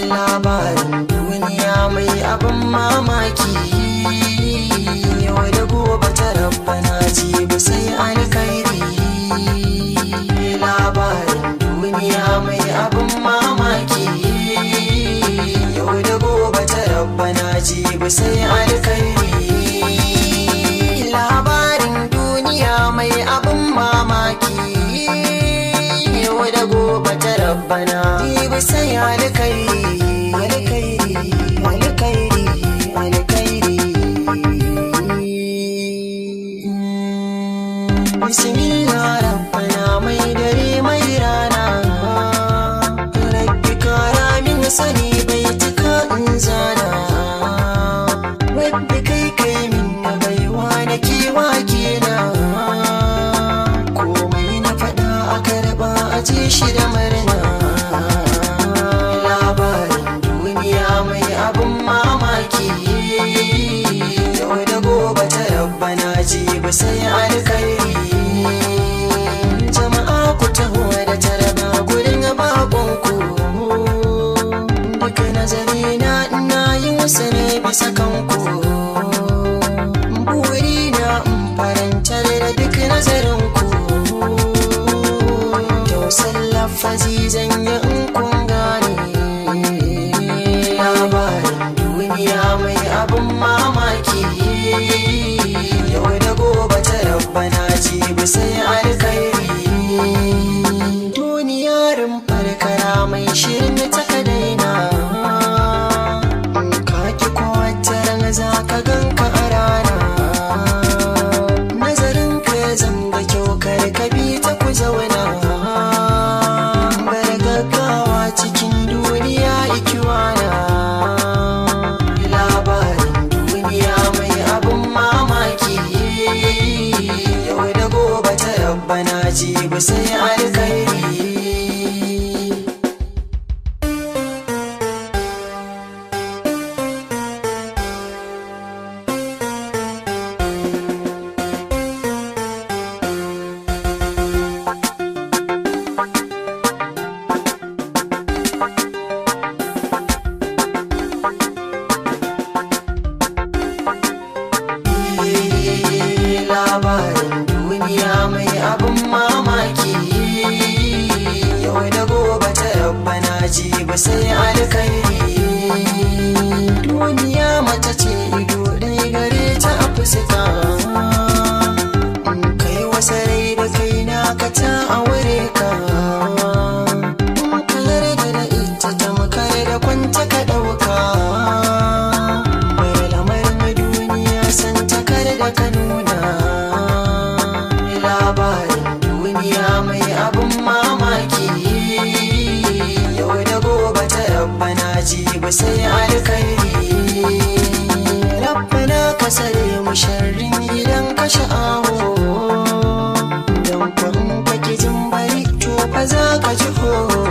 labarin duniya mai abin mamaki, yau da gobe ta rabbana jibi sai alkhairi. Labarin duniya mai abin mamaki, yau da gobe ta rabbana jibi sai alkhairi. Labarin duniya mai abin mamaki, yau da gobe ta rabbana jibi sai alkhairi. Bismillah rabbana mai dare mai rana, rabbi kara min sani bai tuka in zana. Rabbi kai min na baiwa na kewa kenan, komai na faɗa a karɓa a ji shi da murna. Labarin duniya mai abin mamaki, yau da gobe ta rabbana jibi sai alkhairi. Jama'a ku taho da taraba gurin bakonku, duka nazari na ina yin wasu ne bisa kanku. Buri na in farantar da duk nazarinku, tausan lafazi zan yi in kun gane. Labarin duniya mai abin mamaki, yau da gobe ta rabbana jibi sai alkhairi. Duniyarin farkara mai shirin da ta daina, in ka ki kowace ran za ka ganka a rana. Nazarin ka ya zanga kyau kar ka bi ta ku zauna, bar gaggawa cikin duniya ikiwana. Labarin duniya mai abin mamaki, yau da gobe ta rabbana jibi sai alkhairi. Labarin duniya mai abin mamaki, yau da gobe ta rabbana jibi sai alkhairi. Duniya mace ce ido dai gare ta a fuska, in kai wasa rai da kai na ka ta aure ka. In ka yarda da ita ta makar da kwanta ka ɗauka, bai lamarin duniya san takar da ka nuna. Labarin duniya mai abin mamaki, yau da gobe ta rabbana jibi sai alkhairi. Rabbana ka sare mu sharrin gidan ka sha'awo, don kwan ka ki jin bari to fa za ka ji horo.